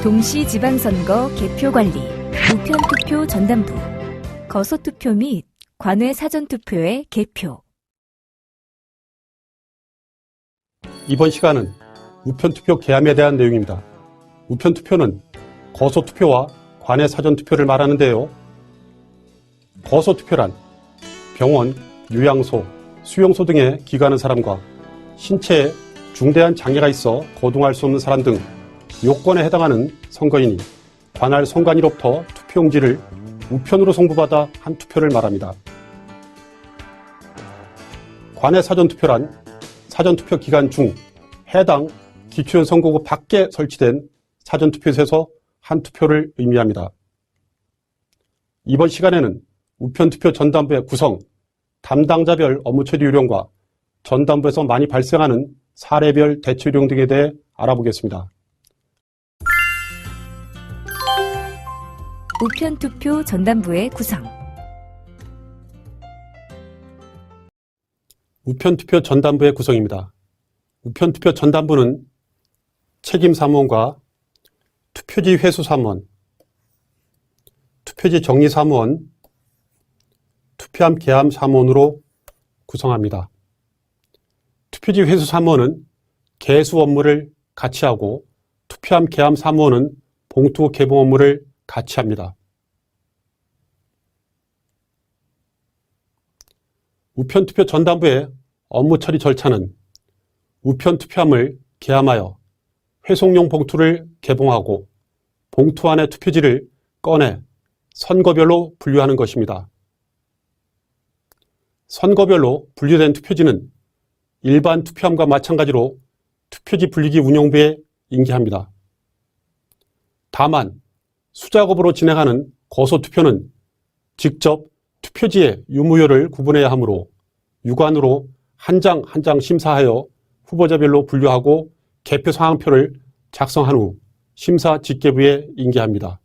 동시지방선거 개표관리, 우편투표 전담부, 거소투표 및 관외 사전투표의 개표. 이번 시간은 우편투표 개함에 대한 내용입니다. 우편투표는 거소투표와 관외 사전투표를 말하는데요. 거소투표란 병원, 요양소, 수용소 등에 기가하는 사람과 신체에 중대한 장애가 있어 거동할 수 없는 사람 등 요건에 해당하는 선거인이 관할 선관위로부터 투표용지를 우편으로 송부받아 한 투표를 말합니다. 관외 사전투표란 사전투표 기간 중 해당 기초연 선거구 밖에 설치된 사전투표소에서 한 투표를 의미합니다. 이번 시간에는 우편투표 전담부의 구성, 담당자별 업무 처리 요령과 전담부에서 많이 발생하는 사례별 대처 요령 등에 대해 알아보겠습니다. 우편투표 전담부의 구성. 우편투표 전담부의 구성입니다. 우편투표 전담부는 책임사무원과 투표지 회수사무원, 투표지 정리사무원, 투표함 개함 사무원으로 구성합니다. 투표지 회수사무원은 개수 업무를 같이 하고 투표함 개함 사무원은 봉투 개봉 업무를 같이 합니다. 우편투표 전담부의 업무 처리 절차는 우편투표함을 개함하여 회송용 봉투를 개봉하고 봉투 안의 투표지를 꺼내 선거별로 분류하는 것입니다. 선거별로 분류된 투표지는 일반 투표함과 마찬가지로 투표지 분리기 운영부에 인계합니다. 다만 수작업으로 진행하는 거소투표는 직접 투표지의 유무효를 구분해야 하므로 유관으로 한 장 한 장 심사하여 후보자별로 분류하고 개표 상황표를 작성한 후 심사 집계부에 인계합니다.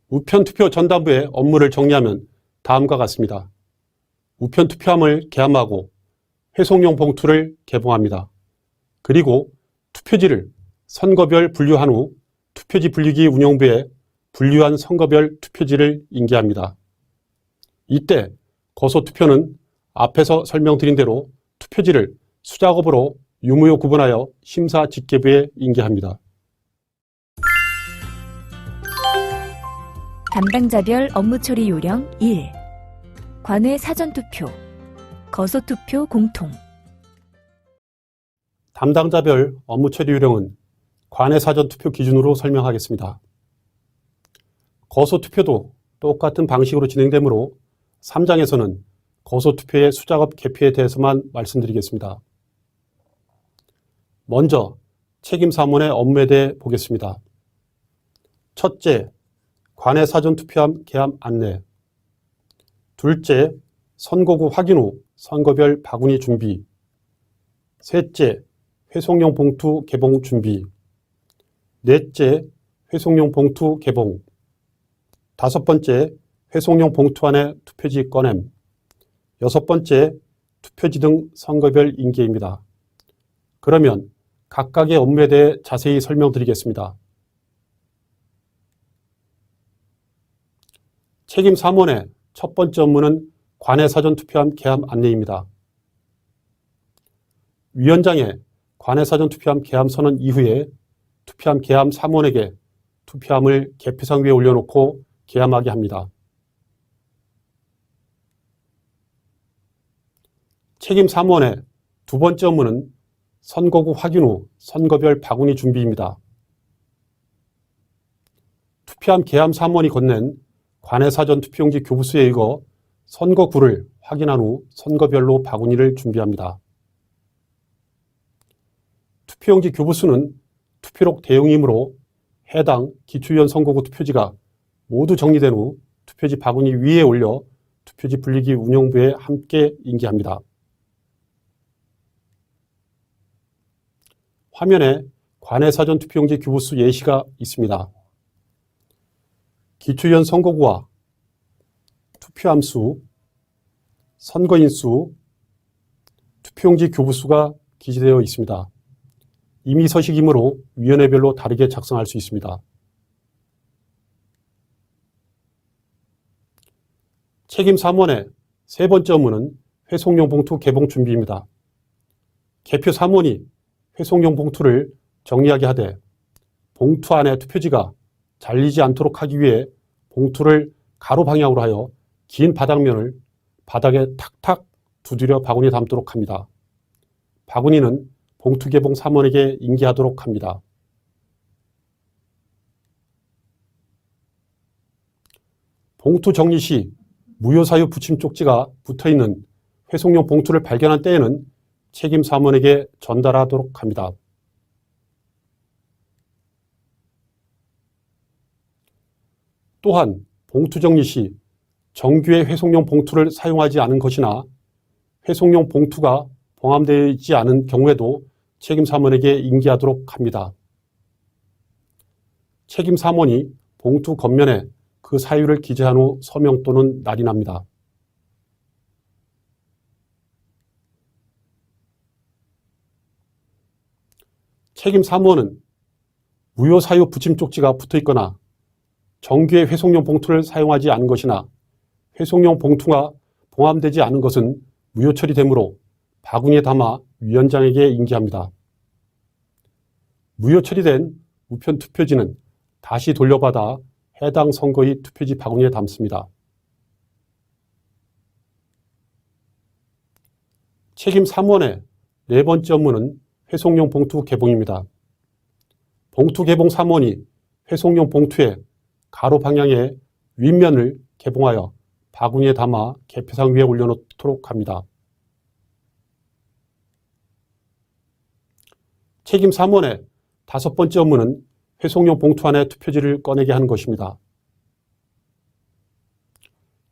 우편투표 전담부의 업무를 정리하면 다음과 같습니다. 우편투표함을 개함하고 회송용 봉투를 개봉합니다. 그리고 투표지를 선거별 분류한 후 투표지 분리기 운영부에 분류한 선거별 투표지를 인계합니다. 이때 거소투표는 앞에서 설명드린 대로 투표지를 수작업으로 유무효 구분하여 심사 집계부에 인계합니다. 담당자별 업무 처리 요령 1. 관외 사전투표, 거소투표 공통. 담당자별 업무 처리 요령은 관외 사전투표 기준으로 설명하겠습니다. 거소투표도 똑같은 방식으로 진행되므로 3장에서는 거소투표의 수작업 개표에 대해서만 말씀드리겠습니다. 먼저 책임사무원의 업무에 대해 보겠습니다. 첫째, 관외 사전투표함 개함 안내. 둘째, 선거구 확인 후 선거별 바구니 준비. 셋째, 회송용 봉투 개봉 준비. 넷째, 회송용 봉투 개봉. 다섯 번째, 회송용 봉투 안에 투표지 꺼냄. 여섯 번째, 투표지 등 선거별 인계입니다. 그러면 각각의 업무에 대해 자세히 설명드리겠습니다. 책임사무원의 첫 번째 업무는 관외 사전투표함 개함 안내입니다. 위원장의 관외 사전투표함 개함 선언 이후에 투표함 개함 사무원에게 투표함을 개표상 위에 올려놓고 개함하게 합니다. 책임사무원의 두 번째 업무는 선거구 확인 후 선거별 바구니 준비입니다. 투표함 개함 사무원이 건넨 관외 사전 투표용지 교부수에 읽어 선거구를 확인한 후 선거별로 바구니를 준비합니다. 투표용지 교부수는 투표록 대용이므로 해당 기초위원 선거구 투표지가 모두 정리된 후 투표지 바구니 위에 올려 투표지 분리기 운영부에 함께 인계합니다. 화면에 관외 사전 투표용지 교부수 예시가 있습니다. 기초위원 선거구와 투표함 수, 선거인 수, 투표용지 교부수가 기재되어 있습니다. 임의서식이므로 위원회별로 다르게 작성할 수 있습니다. 책임 사무원의 세 번째 업무는 회송용 봉투 개봉 준비입니다. 개표 사무원이 회송용 봉투를 정리하게 하되 봉투 안에 투표지가 잘리지 않도록 하기 위해 봉투를 가로 방향으로 하여 긴 바닥면을 바닥에 탁탁 두드려 바구니에 담도록 합니다. 바구니는 봉투 개봉 사무원에게 인계하도록 합니다. 봉투 정리 시 무효사유 붙임 쪽지가 붙어있는 회송용 봉투를 발견한 때에는 책임 사무원에게 전달하도록 합니다. 또한 봉투 정리 시 정규의 회송용 봉투를 사용하지 않은 것이나 회송용 봉투가 봉함되지 않은 경우에도 책임 사무원에게 인계하도록 합니다. 책임 사무원이 봉투 겉면에 그 사유를 기재한 후 서명 또는 날인합니다. 책임 사무원은 무효 사유 붙임 쪽지가 붙어 있거나 정규의 회송용 봉투를 사용하지 않은 것이나 회송용 봉투가 봉함되지 않은 것은 무효 처리되므로 바구니에 담아 위원장에게 인계합니다. 무효 처리된 우편 투표지는 다시 돌려받아 해당 선거의 투표지 바구니에 담습니다. 책임 사무원의 네 번째 업무는 회송용 봉투 개봉입니다. 봉투 개봉 사무원이 회송용 봉투의 가로 방향의 윗면을 개봉하여 바구니에 담아 개표상 위에 올려놓도록 합니다. 책임 사무원의 다섯 번째 업무는 회송용 봉투 안에 투표지를 꺼내게 하는 것입니다.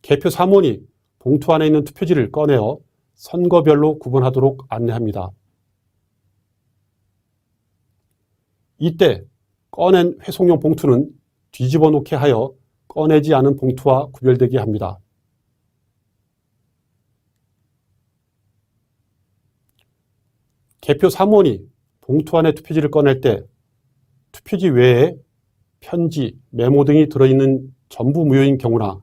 개표 사무원이 봉투 안에 있는 투표지를 꺼내어 선거별로 구분하도록 안내합니다. 이때 꺼낸 회송용 봉투는 뒤집어 놓게 하여 꺼내지 않은 봉투와 구별되게 합니다. 개표 사무원이 봉투 안에 투표지를 꺼낼 때 투표지 외에 편지, 메모 등이 들어있는 전부 무효인 경우나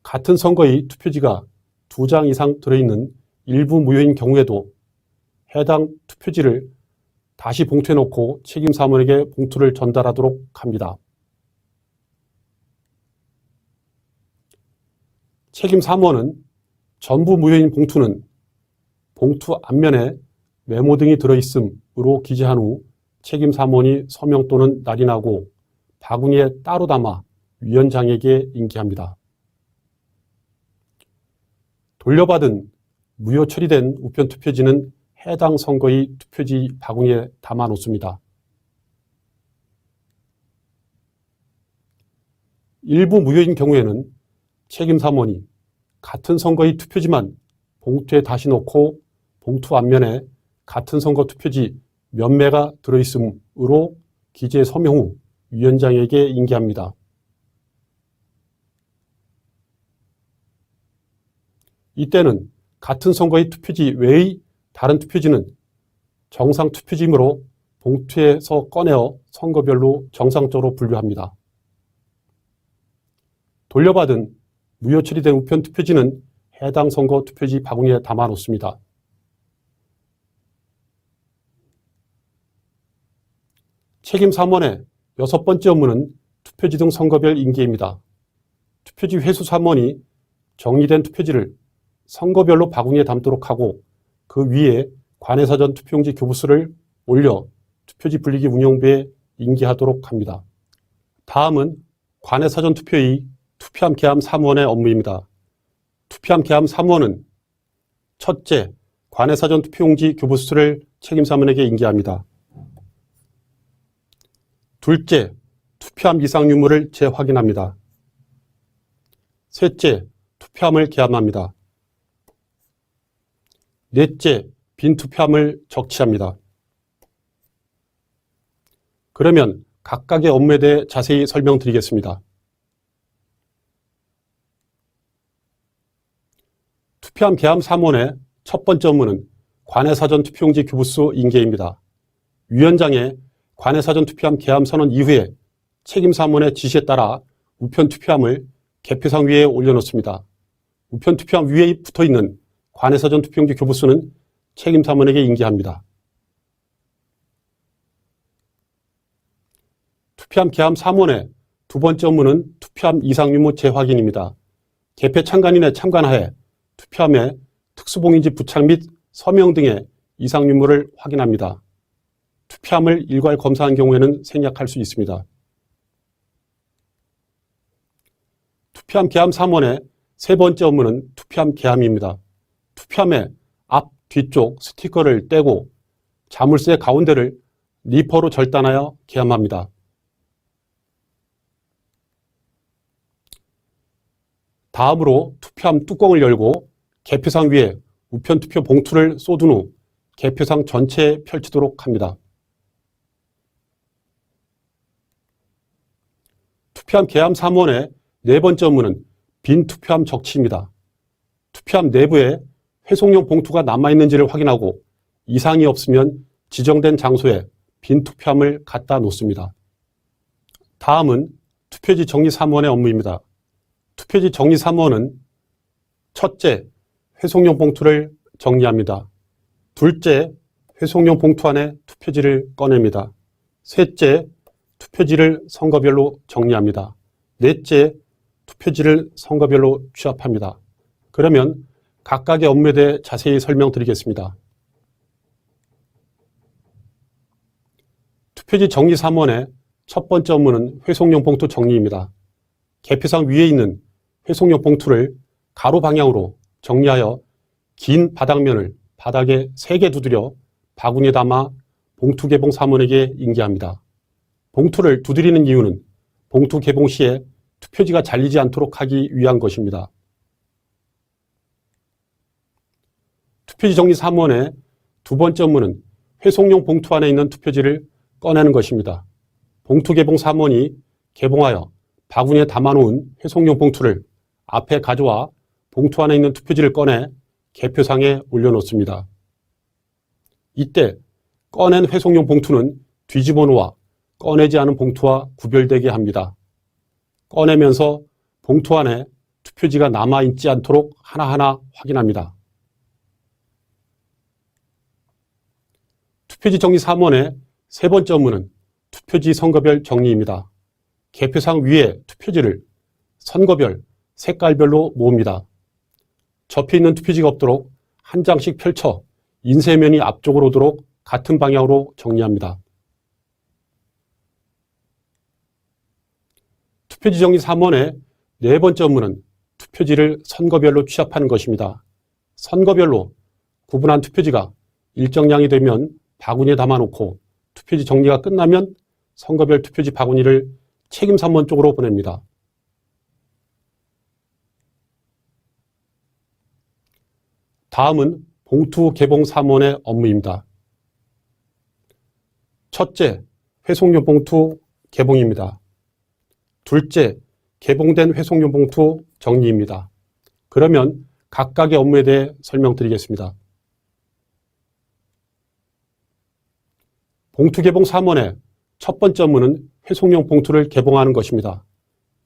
같은 선거의 투표지가 2장 이상 들어있는 일부 무효인 경우에도 해당 투표지를 다시 봉투에 넣고 책임 사무원에게 봉투를 전달하도록 합니다. 책임 사무원은 전부 무효인 봉투는 봉투 앞면에 메모 등이 들어있음으로 기재한 후 책임 사무원이 서명 또는 날인하고 바구니에 따로 담아 위원장에게 인계합니다. 돌려받은 무효 처리된 우편 투표지는 해당 선거의 투표지 바구니에 담아 놓습니다. 일부 무효인 경우에는 책임 사무원이 같은 선거의 투표지만 봉투에 다시 넣고 봉투 앞면에 같은 선거 투표지 몇 매가 들어있음으로 기재 서명 후 위원장에게 인계합니다. 이때는 같은 선거의 투표지 외의 다른 투표지는 정상 투표지이므로 봉투에서 꺼내어 선거별로 정상적으로 분류합니다. 돌려받은 무효 처리된 우편 투표지는 해당 선거 투표지 바구니에 담아 놓습니다. 책임 사무원의 여섯 번째 업무는 투표지 등 선거별 인계입니다. 투표지 회수 사무원이 정리된 투표지를 선거별로 바구니에 담도록 하고 그 위에 관외사전 투표용지 교부수를 올려 투표지 분리기 운영부에 인계하도록 합니다. 다음은 관외사전 투표의 투표함 개함 사무원의 업무입니다. 투표함 개함 사무원은 첫째, 관외사전 투표용지 교부수를 책임 사무원에게 인계합니다. 둘째, 투표함 이상 유무를 재확인합니다. 셋째, 투표함을 개함합니다. 넷째, 빈 투표함을 적치합니다. 그러면 각각의 업무에 대해 자세히 설명드리겠습니다. 투표함 개함 사무원의 첫 번째 업무는 관외사전 투표용지 교부수 인계입니다. 위원장의 관내 사전투표함 개함 선언 이후에 책임사무원의 지시에 따라 우편투표함을 개표상 위에 올려놓습니다. 우편투표함 위에 붙어있는 관내 사전투표용지 교부수는 책임사무원에게 인계합니다. 투표함 개함 사무원의 두 번째 업무는 투표함 이상 유무 재확인입니다. 개표 참관인의 참관하에 투표함에 특수봉인지 부착 및 서명 등의 이상 유무를 확인합니다. 투표함을 일괄 검사한 경우에는 생략할 수 있습니다. 투표함 개함 사무원의 세 번째 업무는 투표함 개함입니다. 투표함의 앞, 뒤쪽 스티커를 떼고 자물쇠 가운데를 리퍼로 절단하여 개함합니다. 다음으로 투표함 뚜껑을 열고 개표상 위에 우편투표 봉투를 쏟은 후 개표상 전체에 펼치도록 합니다. 투표함 개함 사무원의 네 번째 업무는 빈 투표함 적치입니다. 투표함 내부에 회송용 봉투가 남아있는지를 확인하고 이상이 없으면 지정된 장소에 빈 투표함을 갖다 놓습니다. 다음은 투표지 정리 사무원의 업무입니다. 투표지 정리 사무원은 첫째, 회송용 봉투를 정리합니다. 둘째, 회송용 봉투 안에 투표지를 꺼냅니다. 셋째, 투표지를 선거별로 정리합니다. 넷째, 투표지를 선거별로 취합합니다. 그러면 각각의 업무에 대해 자세히 설명드리겠습니다. 투표지 정리 사무원의 첫 번째 업무는 회송용 봉투 정리입니다. 개표상 위에 있는 회송용 봉투를 가로 방향으로 정리하여 긴 바닥면을 바닥에 3개 두드려 바구니에 담아 봉투 개봉 사무원에게 인계합니다. 봉투를 두드리는 이유는 봉투 개봉 시에 투표지가 잘리지 않도록 하기 위한 것입니다. 투표지 정리 사무원의 두 번째 업무는 회송용 봉투 안에 있는 투표지를 꺼내는 것입니다. 봉투 개봉 사무원이 개봉하여 바구니에 담아놓은 회송용 봉투를 앞에 가져와 봉투 안에 있는 투표지를 꺼내 개표상에 올려놓습니다. 이때 꺼낸 회송용 봉투는 뒤집어 놓아 꺼내지 않은 봉투와 구별되게 합니다. 꺼내면서 봉투 안에 투표지가 남아있지 않도록 하나하나 확인합니다. 투표지 정리 사무원의 세 번째 업무는 투표지 선거별 정리입니다. 개표상 위에 투표지를 선거별, 색깔별로 모읍니다. 접혀있는 투표지가 없도록 한 장씩 펼쳐 인쇄면이 앞쪽으로 오도록 같은 방향으로 정리합니다. 투표지 정리 사무원의 네 번째 업무는 투표지를 선거별로 취합하는 것입니다. 선거별로 구분한 투표지가 일정량이 되면 바구니에 담아놓고 투표지 정리가 끝나면 선거별 투표지 바구니를 책임사무원 쪽으로 보냅니다. 다음은 봉투 개봉 사무원의 업무입니다. 첫째, 회송용 봉투 개봉입니다. 둘째, 개봉된 회송용 봉투 정리입니다. 그러면 각각의 업무에 대해 설명드리겠습니다. 봉투 개봉 사무원의 첫 번째 업무는 회송용 봉투를 개봉하는 것입니다.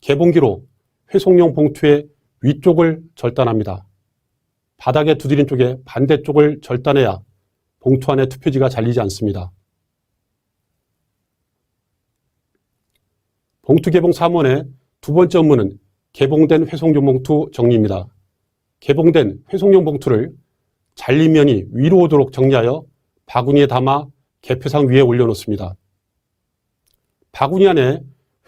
개봉기로 회송용 봉투의 위쪽을 절단합니다. 바닥에 두드린 쪽의 반대쪽을 절단해야 봉투 안에 투표지가 잘리지 않습니다. 봉투 개봉 사무원의 두 번째 업무는 개봉된 회송용 봉투 정리입니다. 개봉된 회송용 봉투를 잘린 면이 위로 오도록 정리하여 바구니에 담아 개표상 위에 올려놓습니다. 바구니 안에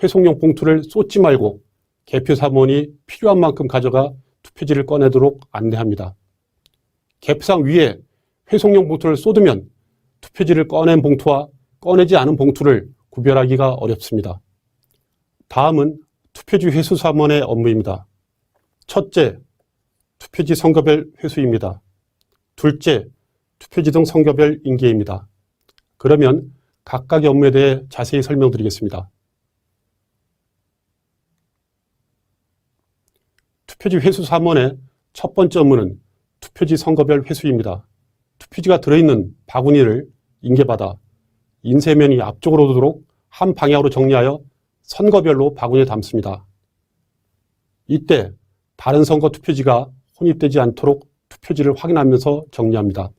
회송용 봉투를 쏟지 말고 개표 사무원이 필요한 만큼 가져가 투표지를 꺼내도록 안내합니다. 개표상 위에 회송용 봉투를 쏟으면 투표지를 꺼낸 봉투와 꺼내지 않은 봉투를 구별하기가 어렵습니다. 다음은 투표지 회수 사무원의 업무입니다. 첫째, 투표지 선거별 회수입니다. 둘째, 투표지 등 선거별 인계입니다. 그러면 각각의 업무에 대해 자세히 설명드리겠습니다. 투표지 회수 사무원의 첫 번째 업무는 투표지 선거별 회수입니다. 투표지가 들어있는 바구니를 인계받아 인쇄면이 앞쪽으로 도도록 한 방향으로 정리하여 선거별로 바구니에 담습니다. 이때 다른 선거 투표지가 혼입되지 않도록 투표지를 확인하면서 정리합니다.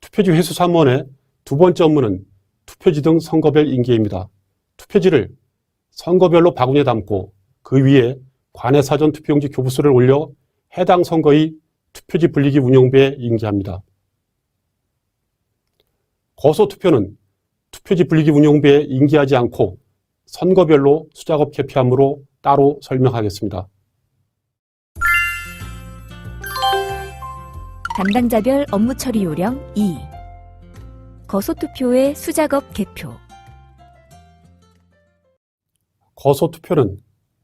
투표지 회수 3원의 두 번째 업무는 투표지 등 선거별 인계입니다. 투표지를 선거별로 바구니에 담고 그 위에 관내 사전 투표용지 교부수를 올려 해당 선거의 투표지 분리기 운영부에 인계합니다. 거소투표는 투표지 분리기 운영부에 인계하지 않고 선거별로 수작업 개표함으로 따로 설명하겠습니다. 담당자별 업무 처리 요령 2. 거소투표의 수작업 개표. 거소투표는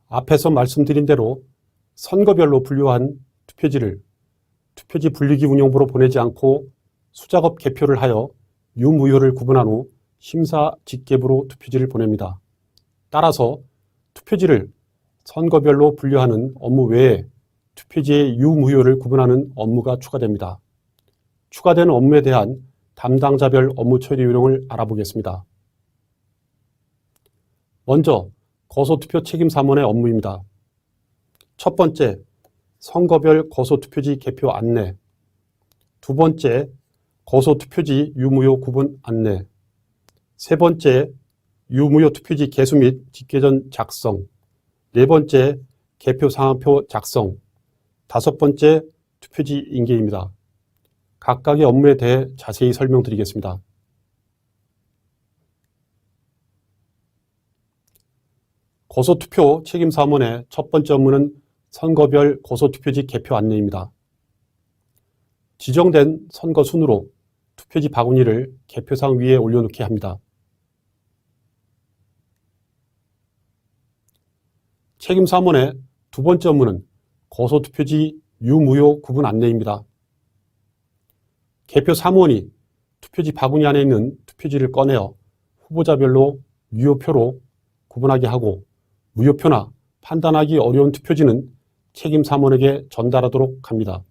앞에서 말씀드린 대로 선거별로 분류한 투표지를 투표지 분리기 운영부로 보내지 않고 수작업 개표를 하여 유무효를 구분한 후 심사 직계부로 투표지를 보냅니다. 따라서 투표지를 선거별로 분류하는 업무 외에 투표지의 유무효를 구분하는 업무가 추가됩니다. 추가되는 업무에 대한 담당자별 업무 처리 요령을 알아보겠습니다. 먼저 거소투표 책임 3원의 업무입니다. 첫 번째, 선거별 거소투표지 개표 안내. 두 번째, 거소투표지 유무효 구분 안내. 세 번째, 유무효 투표지 개수 및 집계전 작성. 네 번째, 개표 상황표 작성. 다섯 번째, 투표지 인계입니다. 각각의 업무에 대해 자세히 설명드리겠습니다. 거소투표 책임 3원의 첫 번째 업무는 선거별 거소투표지 개표 안내입니다. 지정된 선거 순으로 투표지 바구니를 개표상 위에 올려놓게 합니다. 책임 3원의 두 번째 업무는 거소투표지 유무효 구분 안내입니다. 개표 3원이 투표지 바구니 안에 있는 투표지를 꺼내어 후보자별로 유효표로 구분하게 하고 무효표나 판단하기 어려운 투표지는 책임 3원에게 전달하도록 합니다.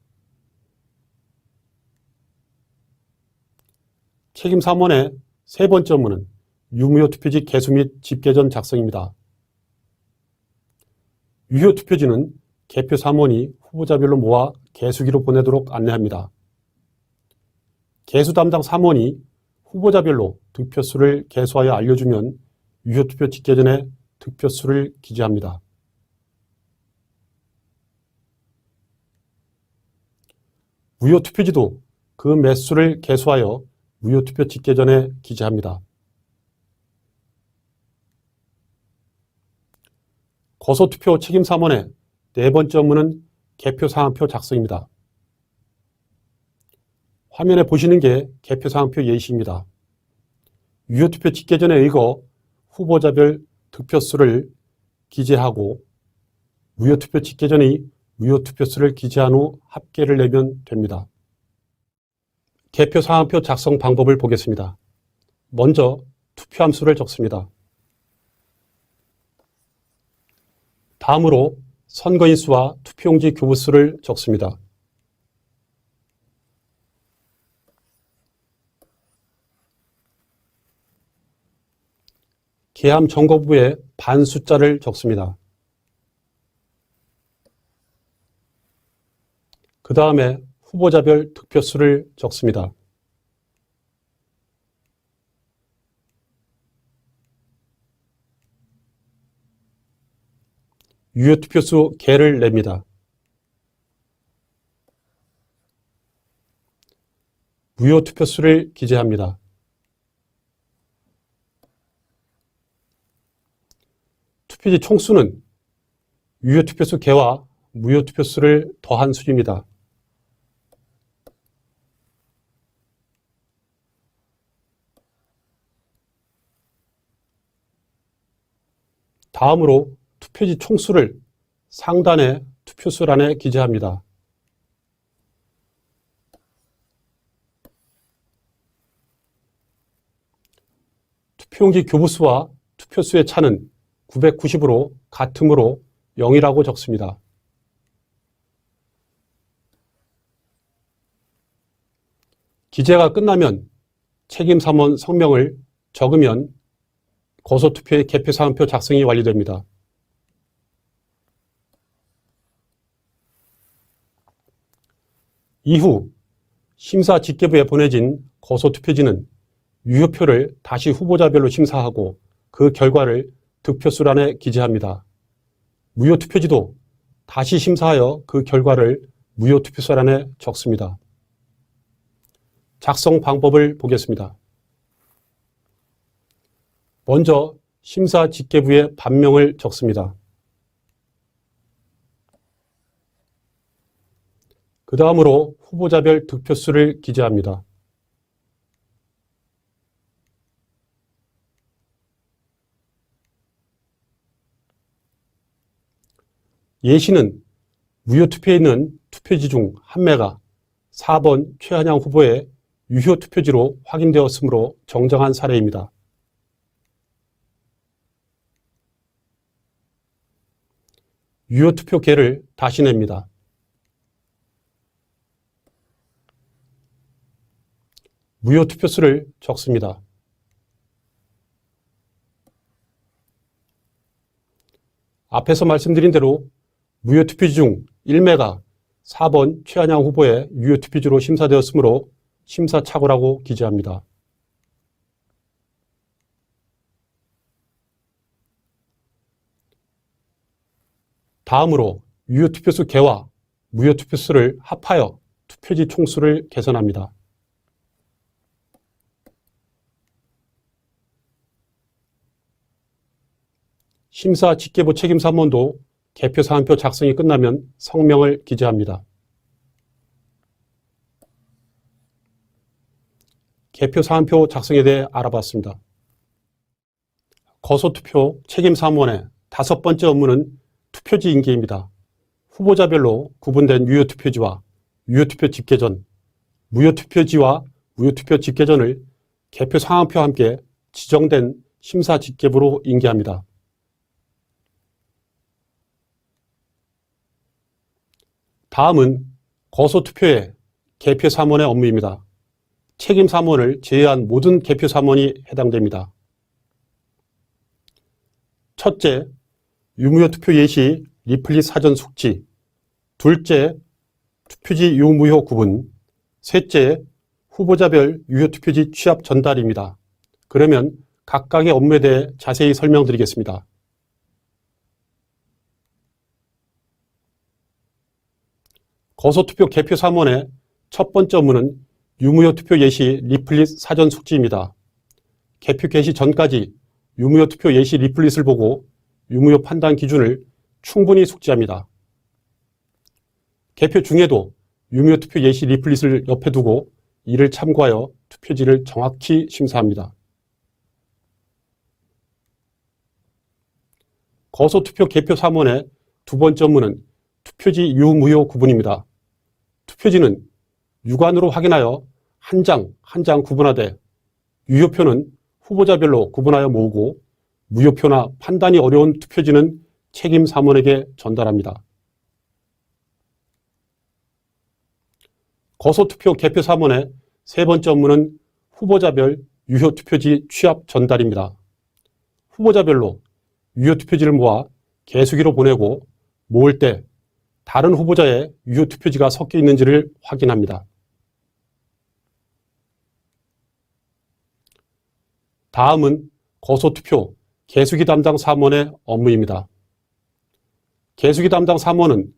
책임 3원의 세 번째 업무는 유무효 투표지 개수 및 집계전 작성입니다. 유효 투표지는 개표 3원이 후보자별로 모아 개수기로 보내도록 안내합니다. 개수 담당 3원이 후보자별로 득표수를 개수하여 알려주면 유효투표 집계전에 득표수를 기재합니다. 무효투표지도 그 매수를 개수하여 무효투표 집계전에 기재합니다. 거소투표 책임 3원의 네 번째 업무는 개표 상황표 작성입니다. 화면에 보시는 게 개표 상황표 예시입니다. 유효투표 집계전에 의거 후보자별 득표수를 기재하고 무효투표 집계전의 무효투표수를 기재한 후 합계를 내면 됩니다. 개표 상황표 작성 방법을 보겠습니다. 먼저 투표함수를 적습니다. 다음으로 선거인 수와 투표용지 교부수를 적습니다. 개함 점거부에 반 숫자를 적습니다. 그 다음에 후보자별 득표수를 적습니다. 유효투표수 개를 냅니다. 무효투표수를 기재합니다. 투표지 총수는 유효투표수 개와 무효투표수를 더한 수입니다. 다음으로 투표지 총수를 상단의 투표수란에 기재합니다. 투표용지 교부수와 투표수의 차는 990으로 같으므로 0이라고 적습니다. 기재가 끝나면 책임사무원 성명을 적으면 거소투표의 개표사항표 작성이 완료됩니다. 이후 심사집계부에 보내진 거소투표지는 유효표를 다시 후보자별로 심사하고 그 결과를 득표수란에 기재합니다. 무효투표지도 다시 심사하여 그 결과를 무효투표수란에 적습니다. 작성 방법을 보겠습니다. 먼저 심사집계부에 반명을 적습니다. 그 다음으로 후보자별 득표수를 기재합니다. 예시는 무효투표에 있는 투표지 중 한 매가 4번 최한양 후보의 유효투표지로 확인되었으므로 정정한 사례입니다. 유효투표계를 다시 냅니다. 무효투표수를 적습니다. 앞에서 말씀드린 대로 무효투표지 중 1매가 4번 최한양 후보의 유효투표지로 심사되었으므로 심사착오라고 기재합니다. 다음으로 유효투표수 개와 무효투표수를 합하여 투표지 총수를 계산합니다. 심사집계부 책임사무원도 개표사항표 작성이 끝나면 성명을 기재합니다. 개표사항표 작성에 대해 알아봤습니다. 거소투표 책임사무원의 5번째 업무는 투표지 인계입니다. 후보자별로 구분된 유효투표지와 유효투표 집계전, 무효투표지와 무효투표 집계전을 개표상황표와 함께 지정된 심사집계부로 인계합니다. 다음은 거소투표의 개표사무원의 업무입니다. 책임사무원을 제외한 모든 개표사무원이 해당됩니다. 첫째, 유무효투표 예시 리플릿 사전 숙지. 둘째, 투표지 유무효 구분. 셋째, 후보자별 유효투표지 취합 전달입니다. 그러면 각각의 업무에 대해 자세히 설명드리겠습니다. 거소투표 개표사무원의 첫 번째 업무는 유무효투표 예시 리플릿 사전 숙지입니다. 개표 개시 전까지 유무효투표 예시 리플릿을 보고 유무효 판단 기준을 충분히 숙지합니다. 개표 중에도 유무효투표 예시 리플릿을 옆에 두고 이를 참고하여 투표지를 정확히 심사합니다. 거소투표 개표사무원의 두 번째 업무는 투표지 유무효 구분입니다. 투표지는 육안으로 확인하여 한 장 한 장 구분하되 유효표는 후보자별로 구분하여 모으고 무효표나 판단이 어려운 투표지는 책임사무원에게 전달합니다. 거소투표 개표사무원의 세 번째 업무는 후보자별 유효투표지 취합 전달입니다. 후보자별로 유효투표지를 모아 개수기로 보내고 모을 때 다른 후보자의 유효투표지가 섞여 있는지를 확인합니다. 다음은 거소투표 개수기 담당 사무원의 업무입니다. 개수기 담당 사무원은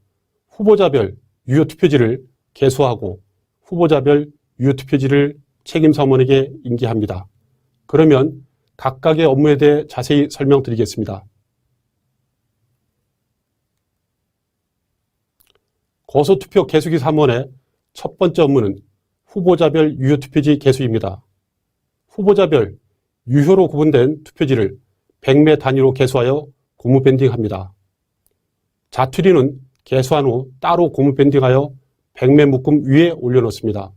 후보자별 유효투표지를 개수하고 후보자별 유효투표지를 책임사무원에게 인계합니다. 그러면 각각의 업무에 대해 자세히 설명드리겠습니다. 거소투표 개수기 사무원의 첫 번째 업무는 후보자별 유효투표지 개수입니다. 후보자별 유효로 구분된 투표지를 100매 단위로 개수하여 고무 밴딩합니다. 자투리는 개수한 후 따로 고무 밴딩하여 100매 묶음 위에 올려놓습니다.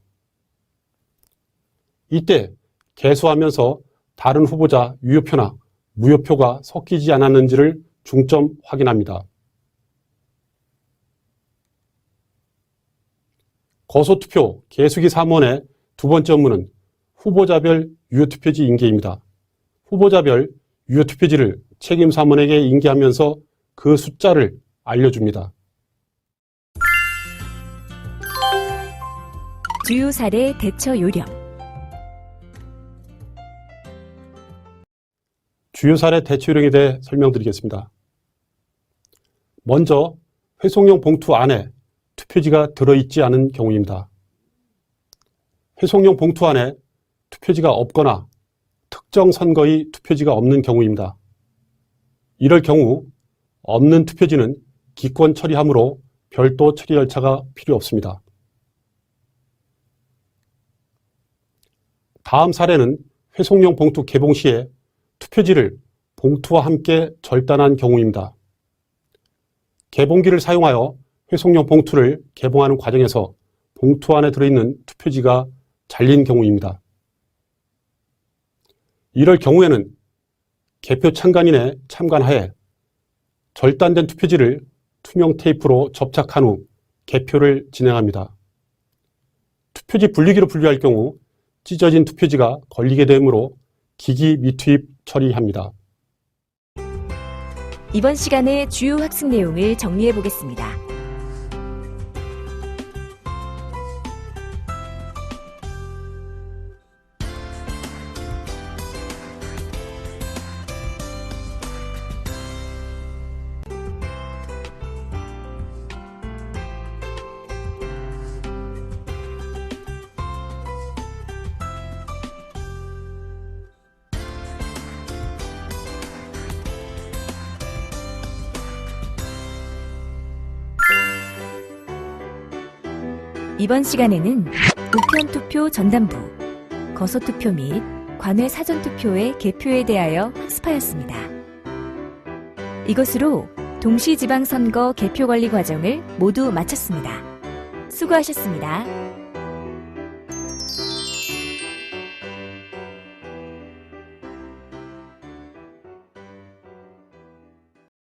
이때 개수하면서 다른 후보자 유효표나 무효표가 섞이지 않았는지를 중점 확인합니다. 거소투표 개수기 사무원의 두 번째 업무는 후보자별 유효투표지 인계입니다. 후보자별 유효투표지를 책임사무원에게 인계하면서 그 숫자를 알려줍니다. 주요 사례 대처 요령. 주요 사례 대처 요령에 대해 설명드리겠습니다. 먼저 회송용 봉투 안에 투표지가 들어있지 않은 경우입니다. 회송용 봉투 안에 투표지가 없거나 특정 선거의 투표지가 없는 경우입니다. 이럴 경우 없는 투표지는 기권 처리하므로 별도 처리 절차가 필요 없습니다. 다음 사례는 회송용 봉투 개봉 시에 투표지를 봉투와 함께 절단한 경우입니다. 개봉기를 사용하여 회송용 봉투를 개봉하는 과정에서 봉투 안에 들어있는 투표지가 잘린 경우입니다. 이럴 경우에는 개표 참관인의 참관하에 절단된 투표지를 투명 테이프로 접착한 후 개표를 진행합니다. 투표지 분리기로 분류할 경우 찢어진 투표지가 걸리게 되므로 기기 미투입 처리합니다. 이번 시간의 주요 학습 내용을 정리해 보겠습니다. 이번 시간에는 우편투표 전단부, 거소투표 및 관외 사전투표의 개표에 대하여 학습하였습니다. 이것으로 동시지방선거 개표관리 과정을 모두 마쳤습니다. 수고하셨습니다.